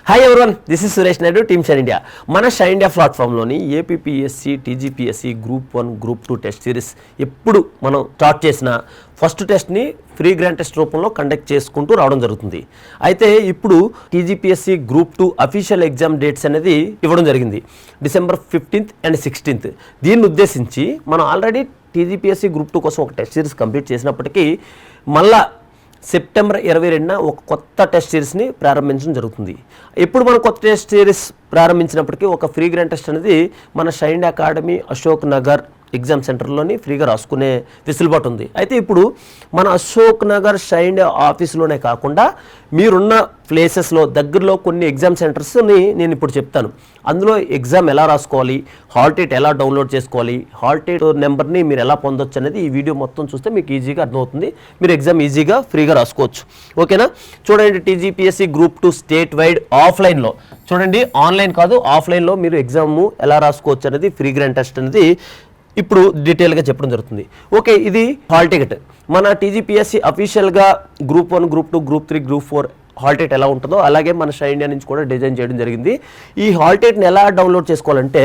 Hi everyone, this is Suresh Naidu, team Shine India. మన Shine India ప్లాట్ఫామ్లోని APPSC, TGPSC, group 1, group 2 test series ఎప్పుడు మనం start చేసిన first టెస్ట్ని ఫ్రీ గ్రాండ్ టెస్ట్ రూపంలో కండక్ట్ చేసుకుంటూ రావడం జరుగుతుంది. అయితే ఇప్పుడు TGPSC group 2 official exam dates అనేది ఇవ్వడం జరిగింది, December 15th and 16th. దీన్ని ఉద్దేశించి మనం ఆల్రెడీ టీజీపీఎస్సీ గ్రూప్ 2 కోసం ఒక టెస్ట్ సిరీస్ కంప్లీట్ చేసినప్పటికీ మళ్ళా September 22న ఒక కొత్త టెస్ట్ సిరీస్ని ప్రారంభించడం జరుగుతుంది. ఎప్పుడు మనం కొత్త టెస్ట్ సిరీస్ ప్రారంభించినప్పటికీ ఒక ఫ్రీ గ్రాండ్ టెస్ట్ అనేది మన Shine Academy Ashok Nagar exam సెంటర్లోని ఫ్రీగా రాసుకునే వెసులుబాటు ఉంది. అయితే ఇప్పుడు మన అశోక్ నగర్ షైన్ ఆఫీసులోనే కాకుండా మీరున్న ప్లేసెస్లో దగ్గరలో కొన్ని ఎగ్జామ్ సెంటర్స్ని నేను ఇప్పుడు చెప్తాను. అందులో ఎగ్జామ్ ఎలా రాసుకోవాలి, హాల్ టికెట్ ఎలా డౌన్లోడ్ చేసుకోవాలి, హాల్ టికెట్ నెంబర్ని మీరు ఎలా పొందొచ్చు అనేది ఈ వీడియో మొత్తం చూస్తే మీకు ఈజీగా అర్థమవుతుంది. మీరు ఎగ్జామ్ ఈజీగా ఫ్రీగా రాసుకోవచ్చు. ఓకేనా? చూడండి, టీజీపీఎస్సీ గ్రూప్ 2 స్టేట్ వైడ్ ఆఫ్లైన్లో చూడండి, ఆన్లైన్ కాదు ఆఫ్లైన్లో మీరు ఎగ్జామ్ ఎలా రాసుకోవచ్చు అనేది ఫ్రీ గ్రాండ్ టెస్ట్ అనేది ఇప్పుడు డీటెయిల్గా చెప్పడం జరుగుతుంది. ఓకే, ఇది హాల్ టికెట్. మన టీజీపీఎస్సీ అఫీషియల్గా group 1, group 2, group 3, group 4 hall ticket ఎలా ఉంటుందో అలాగే మన షైన్ ఇండియా నుంచి కూడా డిజైన్ చేయడం జరిగింది. ఈ హాల్ టికెట్ని ఎలా డౌన్లోడ్ చేసుకోవాలంటే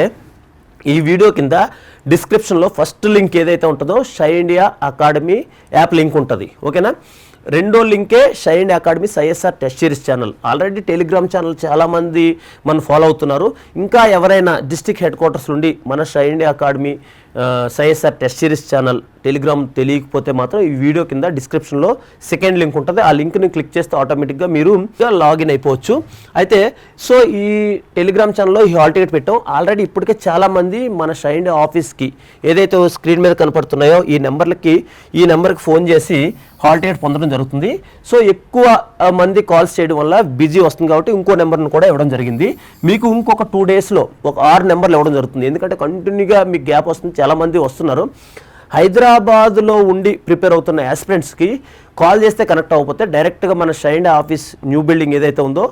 ఈ వీడియో కింద డిస్క్రిప్షన్లో ఫస్ట్ లింక్ ఏదైతే ఉంటుందో Shine India Academy app link ఉంటుంది. ఓకేనా? రెండో లింకే Shine India Academy SISR test series channel. Already Telegram channel చాలామంది మనం ఫాలో అవుతున్నారు. ఇంకా ఎవరైనా డిస్ట్రిక్ట్ హెడ్ క్వార్టర్స్ నుండి మన Shine India Academy SISR test series channel Telegram తెలియకపోతే మాత్రం ఈ వీడియో కింద డిస్క్రిప్షన్లో సెకండ్ లింక్ ఉంటుంది. ఆ లింక్ని క్లిక్ చేస్తే ఆటోమేటిక్గా మీరు లాగిన్ అయిపోవచ్చు. అయితే సో ఈ టెలిగ్రామ్ ఛానల్లో ఈ హాల్ టికెట్ పెట్టాం. ఆల్రెడీ ఇప్పటికే చాలామంది మన షైన్ ఇండియా ఆఫీస్కి ఏదైతే స్క్రీన్ మీద కనపడుతున్నాయో ఈ నెంబర్కి ఫోన్ చేసి హాల్ టికెట్ పొందడం జరుగుతుంది. సో ఎక్కువ మంది కాల్స్ చేయడం వల్ల బిజీ వస్తుంది కాబట్టి ఇంకో నెంబర్ను కూడా ఇవ్వడం జరిగింది. మీకు ఇంకొక 2 డేస్లో ఒక 6 నెంబర్లు ఇవ్వడం జరుగుతుంది. ఎందుకంటే కంటిన్యూగా మీకు గ్యాప్ వస్తుంది, చాలామంది వస్తున్నారు. హైదరాబాద్లో ఉండి ప్రిపేర్ అవుతున్న యాస్పిరెంట్స్కి కాల్ చేస్తే కనెక్ట్ అవ్వకపోతే డైరెక్ట్గా మన Shine India office new building ఏదైతే ఉందో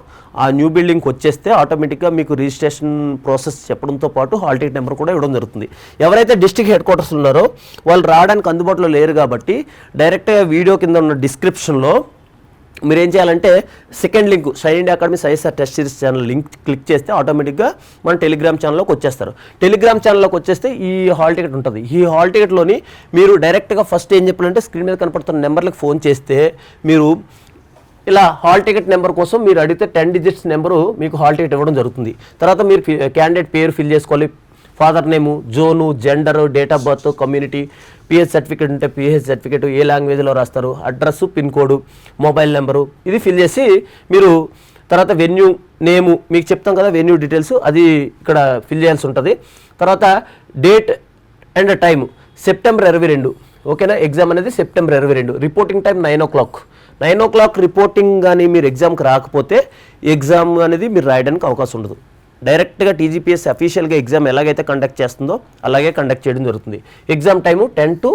ఆ న్యూ బిల్డింగ్కి వచ్చేస్తే ఆటోమేటిక్గా మీకు రిజిస్ట్రేషన్ ప్రాసెస్ చెప్పడంతో పాటు హాల్ టికెట్ నెంబర్ కూడా ఇవ్వడం జరుగుతుంది. ఎవరైతే డిస్ట్రిక్ట్ హెడ్ క్వార్టర్స్ ఉన్నారో వాళ్ళు రావడానికి అందుబాటులో లేరు కాబట్టి డైరెక్ట్గా వీడియో కింద ఉన్న డిస్క్రిప్షన్లో మీరు ఏం చేయాలంటే second link Shine India Academy SISR test series channel link click చేస్తే ఆటోమేటిక్గా మన టెలిగ్రామ్ ఛానల్లోకి వచ్చేస్తారు. టెలిగ్రామ్ ఛానల్లోకి వచ్చేస్తే ఈ హాల్ టికెట్ ఉంటుంది. ఈ హాల్ టికెట్లోని మీరు డైరెక్ట్గా ఫస్ట్ ఏం చెప్పాలంటే స్క్రీన్ మీద కనపడుతున్న నెంబర్లకు ఫోన్ చేస్తే మీరు ఇలా హాల్ టికెట్ నెంబర్ కోసం మీరు అడిగితే 10 digits నెంబరు మీకు హాల్ టికెట్ ఇవ్వడం జరుగుతుంది. తర్వాత మీరు క్యాండిడేట్ పేరు ఫిల్ చేసుకోవాలి, father name, zone, gender, date of birth, community, pH certificate ఉంటే పిహెచ్ సర్టిఫికేట్, ఏ లాంగ్వేజ్లో రాస్తారు, address, pin code, mobile number ఇది ఫిల్ చేసి మీరు తర్వాత వెన్యూ నేము మీకు చెప్తాం కదా, వెన్యూ డీటెయిల్స్ అది ఇక్కడ ఫిల్ చేయాల్సి ఉంటుంది. తర్వాత డేట్ అండ్ టైము September 22. ఓకేనా? ఎగ్జామ్ అనేది September 22. Reporting time 9 o'clock. 9 o'clock reporting కానీ మీరు ఎగ్జామ్కి రాకపోతే ఎగ్జామ్ అనేది మీరు రాయడానికి అవకాశం ఉండదు. డైరెక్ట్గా టీజీపీఎస్సీ అఫీషియల్గా ఎగ్జామ్ ఎలాగైతే కండక్ట్ చేస్తుందో అలాగే కండక్ట్ చేయడం జరుగుతుంది. ఎగ్జామ్ టైము 10 to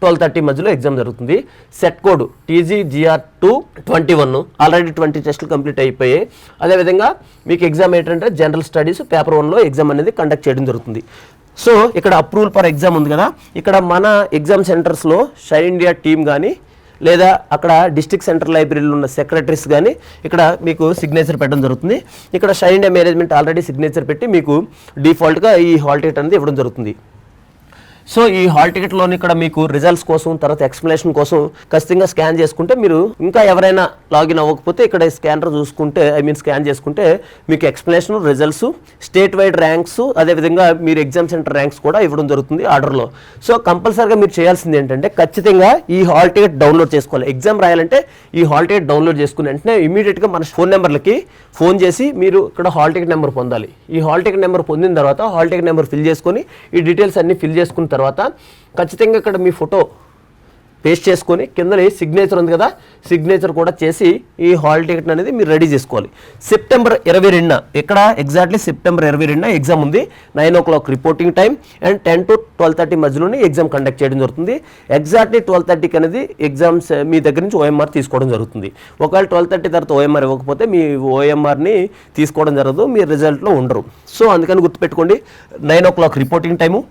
12:30 మధ్యలో ఎగ్జామ్ జరుగుతుంది. సెట్ కోడ్ TGGR221 ఆల్రెడీ 20 టెస్టులు కంప్లీట్ అయిపోయాయి. అదేవిధంగా మీకు ఎగ్జామ్ ఏంటంటే జనరల్ స్టడీస్ పేపర్ 1లో ఎగ్జామ్ అనేది కండక్ట్ చేయడం జరుగుతుంది. సో ఇక్కడ అప్రూవల్ ఫర్ ఎగ్జామ్ ఉంది కదా, ఇక్కడ మన ఎగ్జామ్ సెంటర్స్లో షైన్ ఇండియా టీమ్ కానీ లేదా అక్కడ డిస్ట్రిక్ట్ సెంటర్ లైబ్రరీలో ఉన్న సెక్రటరీస్ కానీ ఇక్కడ మీకు సిగ్నేచర్ పెట్టడం జరుగుతుంది. ఇక్కడ shine India management already signature పెట్టి మీకు డిఫాల్ట్గా ఈ హాల్ టికెట్ అనేది ఇవ్వడం జరుగుతుంది. సో ఈ హాల్ టికెట్లోని ఇక్కడ మీకు రిజల్ట్స్ కోసం తర్వాత ఎక్స్ప్లెనేషన్ కోసం ఖచ్చితంగా స్కాన్ చేసుకుంటే మీరు ఇంకా ఎవరైనా లాగిన్ అవ్వకపోతే ఇక్కడ స్కానర్ చూసుకుంటే స్కాన్ చేసుకుంటే మీకు explanation, results, state wide ranks, అదేవిధంగా మీరు ఎగ్జామ్ సెంటర్ ర్యాంక్స్ కూడా ఇవ్వడం జరుగుతుంది ఆర్డర్లో. సో కంపల్సరీగా మీరు చేయాల్సింది ఏంటంటే ఖచ్చితంగా ఈ హాల్ టికెట్ డౌన్లోడ్ చేసుకోవాలి. ఎగ్జామ్ రాయాలంటే ఈ హాల్ టికెట్ డౌన్లోడ్ చేసుకుని వెంటనే ఇమీడియట్గా మన ఫోన్ నెంబర్లకి ఫోన్ చేసి మీరు ఇక్కడ హాల్ టికెట్ నెంబర్ పొందాలి. ఈ హాల్ టికెట్ నెంబర్ పొందిన తర్వాత హాల్ టికెట్ నెంబర్ ఫిల్ చేసుకొని ఈ డీటెయిల్స్ అన్నీ ఫిల్ చేసుకున్న తర్వాత ఖచ్చితంగా ఇక్కడ మీ ఫోటో పేస్ట్ చేసుకొని కింద సిగ్నేచర్ ఉంది కదా, సిగ్నేచర్ కూడా చేసి ఈ హాల్ టికెట్ అనేది మీరు రెడీ చేసుకోవాలి. September 22 ఇక్కడ ఎగ్జాక్ట్లీ September 22 ఎగ్జామ్ ఉంది. 9 o'clock reporting time and 10 to 12:30 మధ్యలోనే ఎగ్జామ్ కండక్ట్ చేయడం జరుగుతుంది. ఎగ్జాక్ట్లీ 12:30కి అనేది ఎగ్జామ్స్ మీ దగ్గర నుంచి OMR తీసుకోవడం జరుగుతుంది. ఒకవేళ 12:30 తర్వాత OMR ఇవ్వకపోతే మీ OMRని తీసుకోవడం జరగదు, మీ రిజల్ట్లో ఉండరు. సో అందుకని గుర్తుపెట్టుకోండి, 9 o'clock రిపోర్టింగ్ టైము,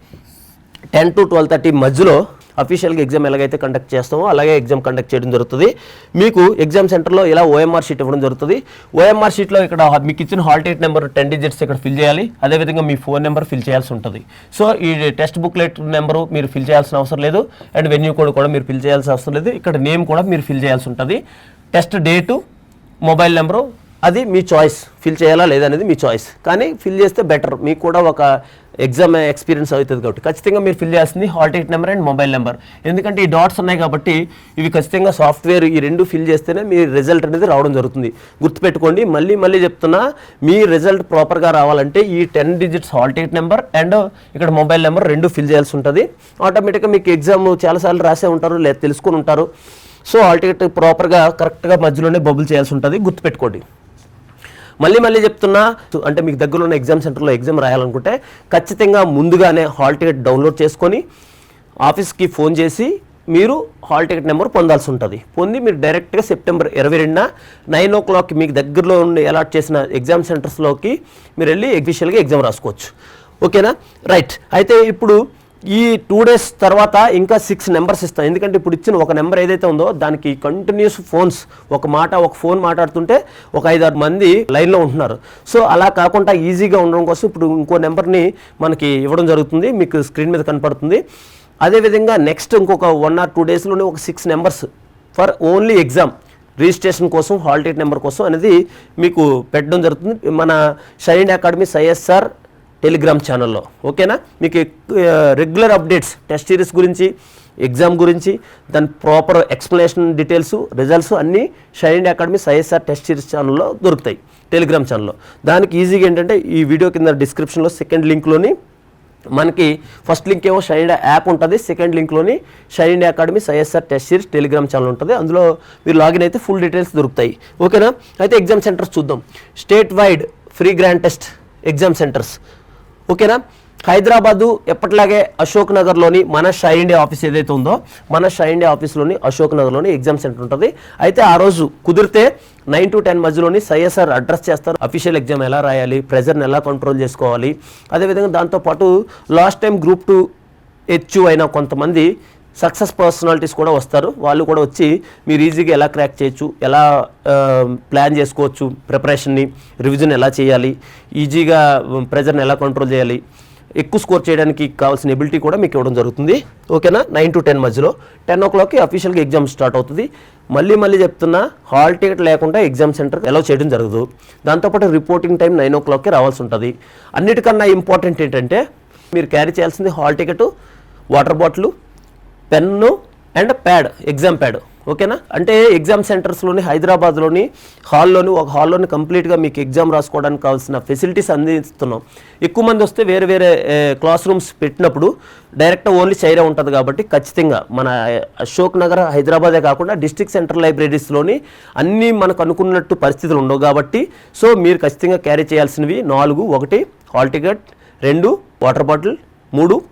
10 to 12:30 మధ్యలో అఫీషియల్గా ఎగ్జామ్ ఎలాగైతే కండక్ట్ చేస్తామో అలాగే ఎగ్జామ్ కండక్ట్ చేయడం జరుగుతుంది. మీకు ఎగ్జామ్ సెంటర్లో ఇలా ఓఎంఆర్ షీట్ ఇవ్వడం జరుగుతుంది. ఓఎంఆర్ షీట్లో ఇక్కడ మీకు ఇచ్చిన హాల్ టికెట్ నెంబర్ 10 డిజిట్స్ ఇక్కడ ఫిల్ చేయాలి. అదేవిధంగా మీ ఫోన్ నెంబర్ ఫిల్ చేయాల్సి ఉంటుంది. సో ఈ టెక్స్ట్ బుక్లెట్ నెంబరు మీరు ఫిల్ చేయాల్సిన అవసరం లేదు. అండ్ వెన్యూ కోడ్ కూడా మీరు ఫిల్ చేయాల్సిన అవసరం లేదు. ఇక్కడ నేమ్ కూడా మీరు ఫిల్ చేయాల్సి ఉంటుంది. టెస్ట్ డేటు, మొబైల్ నెంబరు అది మీ చాయిస్, ఫిల్ చేయాలా లేదనేది మీ చాయిస్. కానీ ఫిల్ చేస్తే బెటర్, మీకు కూడా ఒక ఎగ్జామ్ ఎక్స్పీరియన్స్ అవుతుంది. కాబట్టి ఖచ్చితంగా మీరు ఫిల్ చేయాల్సింది hall ticket number and mobile number. ఎందుకంటే ఈ డాట్స్ ఉన్నాయి కాబట్టి ఇవి ఖచ్చితంగా సాఫ్ట్వేర్ ఈ రెండు ఫిల్ చేస్తేనే మీ రిజల్ట్ అనేది రావడం జరుగుతుంది. గుర్తుపెట్టుకోండి, మళ్ళీ చెప్తున్నా, మీ రిజల్ట్ ప్రాపర్గా రావాలంటే ఈ 10 digits hall ticket number and ఇక్కడ మొబైల్ నెంబర్ రెండు ఫిల్ చేయాల్సి ఉంటుంది. ఆటోమేటిక్గా మీకు ఎగ్జామ్ చాలాసార్లు రాసే ఉంటారు లేదా తెలుసుకుని ఉంటారు. సో హాల్ టికెట్ ప్రాపర్గా కరెక్ట్గా మధ్యలోనే బబుల్ చేయాల్సి ఉంటుంది. గుర్తుపెట్టుకోండి. మళ్ళీ చెప్తున్నా, అంటే మీకు దగ్గరలో ఉన్న ఎగ్జామ్ సెంటర్లో ఎగ్జామ్ రాయాలనుకుంటే ఖచ్చితంగా ముందుగానే హాల్ టికెట్ డౌన్లోడ్ చేసుకొని ఆఫీస్కి ఫోన్ చేసి మీరు హాల్ టికెట్ నెంబర్ పొందాల్సి ఉంటుంది. పొంది మీరు డైరెక్ట్గా సెప్టెంబర్ 22న 9 o'clock మీకు దగ్గరలో ఉండి అలాట్ చేసిన ఎగ్జామ్ సెంటర్స్లోకి మీరు వెళ్ళి అఫీషియల్గా ఎగ్జామ్ రాసుకోవచ్చు. ఓకేనా? రైట్. అయితే ఇప్పుడు ఈ 2 days తర్వాత ఇంకా 6 నెంబర్స్ ఇస్తాం. ఎందుకంటే ఇప్పుడు ఇచ్చిన ఒక నెంబర్ ఏదైతే ఉందో దానికి కంటిన్యూస్ ఫోన్స్, ఒక ఫోన్ మాట్లాడుతుంటే ఒక 5-6 మంది లైన్లో ఉంటున్నారు. సో అలా కాకుండా ఈజీగా ఉండడం కోసం ఇప్పుడు ఇంకో నెంబర్ని మనకి ఇవ్వడం జరుగుతుంది. మీకు స్క్రీన్ మీద కనపడుతుంది. అదేవిధంగా నెక్స్ట్ ఇంకొక 1 or 2 daysలోనే ఒక 6 numbers for only exam registration కోసం, హాల్ టికెట్ నెంబర్ కోసం అనేది మీకు పెట్టడం జరుగుతుంది మన షైన్ అకాడమీ SISR టెలిగ్రామ్ ఛానల్లో. ఓకేనా? మీకు రెగ్యులర్ అప్డేట్స్ టెస్ట్ సిరీస్ గురించి, ఎగ్జామ్ గురించి, దాని ప్రాపర్ ఎక్స్ప్లెనేషన్, డీటెయిల్స్, రిజల్ట్స్ అన్నీ shine Academy SISR test series ఛానల్లో దొరుకుతాయి, టెలిగ్రామ్ ఛానల్లో. దానికి ఈజీగా ఏంటంటే ఈ వీడియో కింద డిస్క్రిప్షన్లో సెకండ్ లింక్లోని మనకి ఫస్ట్ లింక్ ఏమో షైన్ యాప్ ఉంటుంది, సెకండ్ లింక్లోని Shine Academy SISR test series Telegram channel ఉంటుంది. అందులో మీరు లాగిన్ అయితే ఫుల్ డీటెయిల్స్ దొరుకుతాయి. ఓకేనా? అయితే ఎగ్జామ్ సెంటర్స్ చూద్దాం. State wide free grand test exam centres. ఓకేనా? హైదరాబాదు ఎప్పటిలాగే అశోక్ నగర్లోని మన షైన్ ఇండియా ఆఫీస్ ఏదైతే ఉందో మన షైన్ ఇండియా ఆఫీస్లోని అశోక్ నగర్లోని ఎగ్జామ్ సెంటర్ ఉంటుంది. అయితే ఆ రోజు కుదిరితే 9 to 10 మధ్యలోని SISR అడ్రస్ చేస్తారు. అఫీషియల్ ఎగ్జామ్ ఎలా రాయాలి, ప్రెజర్ని ఎలా కంట్రోల్ చేసుకోవాలి, అదేవిధంగా దాంతోపాటు లాస్ట్ టైం Group 2 HU అయిన కొంతమంది సక్సెస్ పర్సనాలిటీస్ కూడా వస్తారు. వాళ్ళు కూడా వచ్చి మీరు ఈజీగా ఎలా క్రాక్ చేయొచ్చు, ఎలా ప్లాన్ చేసుకోవచ్చు, ప్రిపరేషన్ని, రివిజన్ ఎలా చేయాలి, ఈజీగా ప్రెజర్ని ఎలా కంట్రోల్ చేయాలి, ఎక్కువ స్కోర్ చేయడానికి కావాల్సిన ఎబిలిటీ కూడా మీకు ఇవ్వడం జరుగుతుంది. ఓకేనా? 9 to 10 మధ్యలో 10 o'clockకి అఫీషియల్గా ఎగ్జామ్ స్టార్ట్ అవుతుంది. మళ్ళీ చెప్తున్నా, హాల్ టికెట్ లేకుండా ఎగ్జామ్ సెంటర్ అలౌ చేయడం జరగదు. దాంతోపాటు రిపోర్టింగ్ టైం 9 o'clockకి రావాల్సి ఉంటుంది. అన్నిటికన్నా ఇంపార్టెంట్ ఏంటంటే మీరు క్యారీ చేయాల్సింది hall ticket, water bottle, pen and pad, exam pad. ఓకేనా? అంటే ఎగ్జామ్ సెంటర్స్లోని హైదరాబాద్లోని ఒక హాల్లోని కంప్లీట్గా మీకు ఎగ్జామ్ రాసుకోవడానికి కావాల్సిన ఫెసిలిటీస్ అందిస్తున్నాం. ఎక్కువ మంది వస్తే వేరే క్లాస్ రూమ్స్ పెట్టినప్పుడు డైరెక్ట్ ఓన్లీ చైరే ఉంటుంది. కాబట్టి ఖచ్చితంగా మన అశోక్ నగర్ హైదరాబాదే కాకుండా డిస్ట్రిక్ట్ సెంట్రల్ లైబ్రరీస్లోని అన్నీ మనకు అనుకున్నట్టు పరిస్థితులు ఉండవు. కాబట్టి సో మీరు ఖచ్చితంగా క్యారీ చేయాల్సినవి 4: 1 hall ticket, 2 water bottle, 3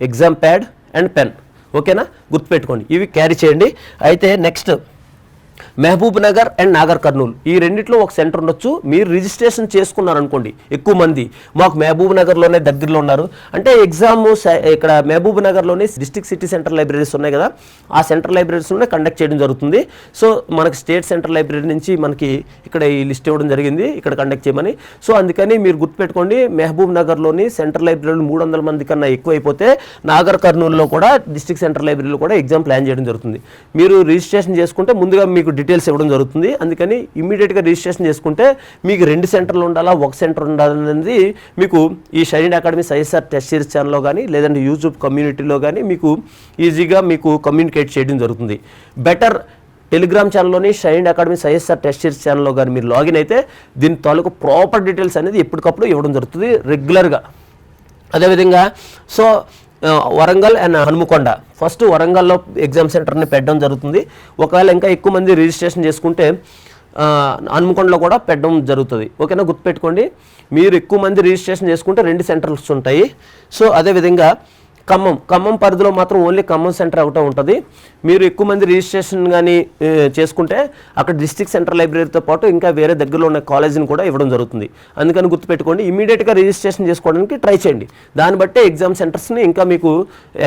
exam pad and pen. ఓకేనా? గుర్తుపెట్టుకోండి, ఇవి క్యారీ చేయండి. అయితే next Mahabubnagar and Nagarkurnool రెండిట్లో ఒక సెంటర్ ఉండొచ్చు. మీరు రిజిస్ట్రేషన్ చేసుకున్నారనుకోండి, ఎక్కువ మంది మాకు మహబూబ్ నగర్లోనే దగ్గరలో ఉన్నారు అంటే ఎగ్జామ్ ఇక్కడ మహబూబ్ నగర్లోనే డిస్ట్రిక్ట్ సిటీ సెంటర్ లైబ్రరీస్ ఉన్నాయి కదా, ఆ సెంటర్ లైబ్రరీస్లోనే కండక్ట్ చేయడం జరుగుతుంది. సో మనకి స్టేట్ సెంటర్ లైబ్రరీ నుంచి మనకి ఇక్కడ ఈ లిస్ట్ ఇవ్వడం జరిగింది, ఇక్కడ కండక్ట్ చేయమని. సో అందుకని మీరు గుర్తుపెట్టుకోండి, మహబూబ్ నగర్లోని సెంటర్ లైబ్రరీలో 300 మంది కన్నా ఎక్కువ అయిపోతే నాగర్ కర్నూలులో కూడా డిస్ట్రిక్ట్ సెంటర్ లైబ్రరీలో కూడా ఎగ్జామ్ ప్లాన్ చేయడం జరుగుతుంది. మీరు రిజిస్ట్రేషన్ చేసుకుంటే ముందుగా మీకు డీటెయిల్స్ ఇవ్వడం జరుగుతుంది. అందుకని ఇమ్మీడియట్గా రిజిస్ట్రేషన్ చేసుకుంటే మీకు 2 సెంటర్లు ఉండాలా, 1 సెంటర్ ఉండాలనేది మీకు ఈ shine Academy SISR test series ఛానల్లో కానీ లేదంటే యూట్యూబ్ కమ్యూనిటీలో కానీ మీకు ఈజీగా మీకు కమ్యూనికేట్ చేయడం జరుగుతుంది. బెటర్ టెలిగ్రామ్ ఛానల్లోని Shine Academy SISR test series ఛానల్లో కానీ మీరు లాగిన్ అయితే దీని తాలూకు ప్రాపర్ డీటెయిల్స్ అనేది ఎప్పటికప్పుడు ఇవ్వడం జరుగుతుంది రెగ్యులర్గా. అదేవిధంగా so Warangal and Hanamkonda, first వరంగల్లో ఎగ్జామ్ సెంటర్ని పెట్టడం జరుగుతుంది. ఒకవేళ ఇంకా ఎక్కువ మంది రిజిస్ట్రేషన్ చేసుకుంటే హనుమకొండలో కూడా పెట్టడం జరుగుతుంది. ఓకేనా? గుర్తుపెట్టుకోండి, మీరు ఎక్కువ మంది రిజిస్ట్రేషన్ చేసుకుంటే 2 సెంటర్స్ ఉంటాయి. సో అదేవిధంగా ఖమ్మం పరిధిలో మాత్రం ఓన్లీ ఖమ్మం సెంటర్ ఒకటే ఉంటుంది. మీరు ఎక్కువ మంది రిజిస్ట్రేషన్ కానీ చేసుకుంటే అక్కడ డిస్ట్రిక్ట్ సెంటర్ లైబ్రరీతో పాటు ఇంకా వేరే దగ్గరలో ఉన్న కాలేజీని కూడా ఇవ్వడం జరుగుతుంది. అందుకని గుర్తుపెట్టుకోండి, ఇమీడియట్గా రిజిస్ట్రేషన్ చేసుకోవడానికి ట్రై చేయండి. దాన్ని బట్టే ఎగ్జామ్ సెంటర్స్ని ఇంకా మీకు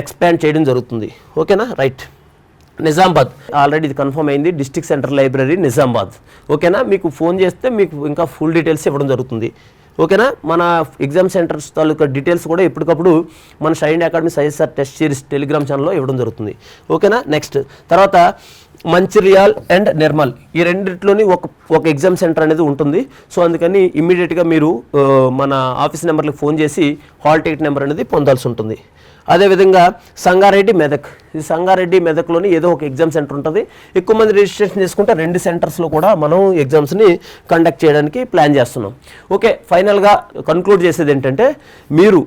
ఎక్స్పాండ్ చేయడం జరుగుతుంది. ఓకేనా? రైట్. నిజామాబాద్ ఆల్రెడీ ఇది కన్ఫర్మ్ అయింది, డిస్ట్రిక్ట్ సెంటర్ లైబ్రరీ నిజామాబాద్. ఓకేనా? మీకు ఫోన్ చేస్తే మీకు ఇంకా ఫుల్ డీటెయిల్స్ ఇవ్వడం జరుగుతుంది. ఓకేనా? మన ఎగ్జామ్ సెంటర్స్ తాలూకా డీటెయిల్స్ కూడా ఎప్పటికప్పుడు మన Shine academy ISR test series Telegram ఛానల్లో ఇవ్వడం జరుగుతుంది. ఓకేనా? నెక్స్ట్ తర్వాత మంచిర్యాల్ అండ్ నిర్మల్ ఈ రెండిట్లోని ఒక ఎగ్జామ్ సెంటర్ అనేది ఉంటుంది. సో అందుకని ఇమ్మీడియట్గా మీరు మన ఆఫీస్ నెంబర్లకు ఫోన్ చేసి హాల్ టికెట్ నెంబర్ అనేది పొందాల్సి ఉంటుంది. అదేవిధంగా సంగారెడ్డి మెదక్, ఈ సంగారెడ్డి మెదక్లోని ఏదో ఒక ఎగ్జామ్ సెంటర్ ఉంటుంది. ఎక్కువ మంది రిజిస్ట్రేషన్ చేసుకుంటే 2 సెంటర్స్లో కూడా మనం ఎగ్జామ్స్ని కండక్ట్ చేయడానికి ప్లాన్ చేస్తున్నాం. ఓకే, ఫైనల్గా కన్క్లూడ్ చేసేది ఏంటంటే, మీరు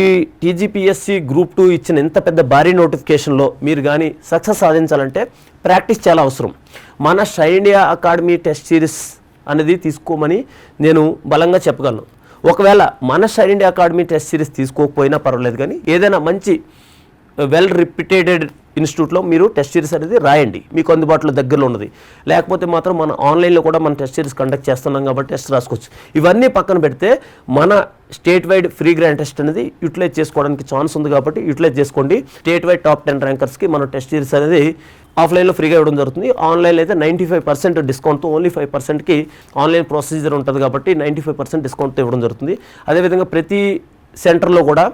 ఈ టీజీపీఎస్సీ గ్రూప్ 2 ఇచ్చిన ఇంత పెద్ద భారీ నోటిఫికేషన్లో మీరు కానీ సక్సెస్ సాధించాలంటే ప్రాక్టీస్ చాలా అవసరం. మన Shine India Academy test series అనేది తీసుకోమని నేను బలంగా చెప్పగలను. ఒకవేళ మన Shine India Academy test series తీసుకోకపోయినా పర్వాలేదు, కానీ ఏదైనా మంచి వెల్ రిప్యూటెడ్ ఇన్స్టిట్యూట్లో మీరు టెస్ట్ సిరీస్ అనేది రాయండి, మీకు అందుబాటులో దగ్గరలో ఉన్నది. లేకపోతే మాత్రం మన ఆన్లైన్లో కూడా మన టెస్ట్ సిరీస్ కండక్ట్ చేస్తున్నాం కాబట్టి టెస్ట్ రాసుకోవచ్చు. ఇవన్నీ పక్కన పెడితే మన state wide free grand test అనేది యూటిలైజ్ చేసుకోవడానికి ఛాన్స్ ఉంది కాబట్టి యూటిలైజ్ చేసుకోండి. స్టేట్ వైడ్ టాప్ 10 ర్యాంకర్స్కి మన టెస్ట్ సిరీస్ అనేది ఆఫ్లైన్లో ఫ్రీగా ఇవ్వడం జరుగుతుంది. ఆన్లైన్లో అయితే 95% డిస్కౌంట్తో, ఓన్లీ 5%కి ఆన్లైన్ ప్రొసీజర్ ఉంటుంది కాబట్టి 95% డిస్కౌంట్తో ఇవ్వడం జరుగుతుంది. అదేవిధంగా ప్రతి సెంటర్లో కూడా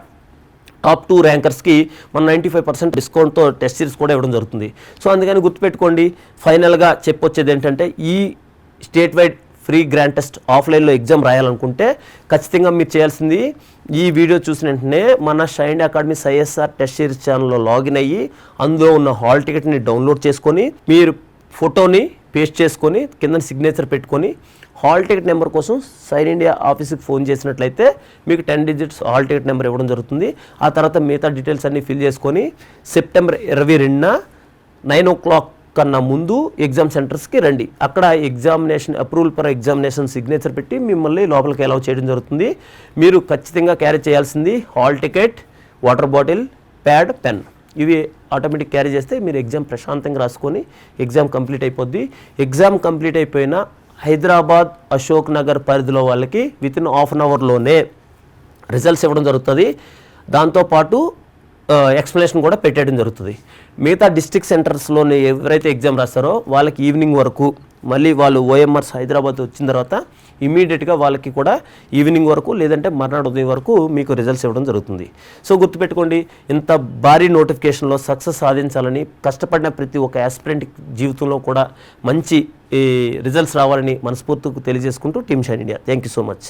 టాప్ 2 ర్యాంకర్స్కి మన 95% డిస్కౌంట్తో టెస్ట్ సిరీస్ కూడా ఇవ్వడం జరుగుతుంది. సో అందుకని గుర్తుపెట్టుకోండి. ఫైనల్గా చెప్పొచ్చేది ఏంటంటే, ఈ state wide free grand test ఆఫ్లైన్లో ఎగ్జామ్ రాయాలనుకుంటే ఖచ్చితంగా మీరు చేయాల్సింది, ఈ వీడియో చూసిన వెంటనే మన Shine academy ISR test series ఛానల్లో లాగిన్ అయ్యి అందులో ఉన్న హాల్ టికెట్ని డౌన్లోడ్ చేసుకొని మీరు ఫోటోని పేస్ట్ చేసుకొని కింద సిగ్నేచర్ పెట్టుకొని హాల్ టికెట్ నెంబర్ కోసం షైన్ ఇండియా ఆఫీస్కి ఫోన్ చేసినట్లయితే మీకు 10 డిజిట్స్ హాల్ టికెట్ నెంబర్ ఇవ్వడం జరుగుతుంది. ఆ తర్వాత మిగతా డీటెయిల్స్ అన్నీ ఫిల్ చేసుకొని సెప్టెంబర్ 22న 9 o'clock కన్నా ముందు ఎగ్జామ్ సెంటర్స్కి రండి. అక్కడ examination approval for examination signature పెట్టి మిమ్మల్ని లోపలికి అలౌ చేయడం జరుగుతుంది. మీరు ఖచ్చితంగా క్యారీ చేయాల్సింది hall ticket, water bottle, pad, pen. ఇవి ఆటోమేటిక్ క్యారీ చేస్తే మీరు ఎగ్జామ్ ప్రశాంతంగా రాసుకొని ఎగ్జామ్ కంప్లీట్ అయిపోద్ది. ఎగ్జామ్ కంప్లీట్ అయిపోయిన హైదరాబాద్, అశోక్ నగర్ పరిధిలో వాళ్ళకి వితిన్ హాఫ్ అన్ అవర్లోనే రిజల్ట్స్ ఇవ్వడం జరుగుతుంది. దాంతోపాటు ఎక్స్ప్లెనేషన్ కూడా పెట్టేయడం జరుగుతుంది. మిగతా డిస్ట్రిక్ట్ సెంటర్స్లోని ఎవరైతే ఎగ్జామ్ రాస్తారో వాళ్ళకి ఈవినింగ్ వరకు, మళ్ళీ వాళ్ళు ఓఎంఆర్స్ హైదరాబాద్ వచ్చిన తర్వాత ఇమీడియట్గా వాళ్ళకి కూడా ఈవినింగ్ వరకు లేదంటే మర్నాడు ఉదయం వరకు మీకు రిజల్ట్స్ ఇవ్వడం జరుగుతుంది. సో గుర్తుపెట్టుకోండి, ఇంత భారీ నోటిఫికేషన్లో సక్సెస్ సాధించాలని కష్టపడిన ప్రతి ఒక్క యాస్పిరెంట్ జీవితంలో కూడా మంచి రిజల్ట్స్ రావాలని మనస్ఫూర్తిగా తెలియజేసుకుంటూ team Shine India. Thank you so much.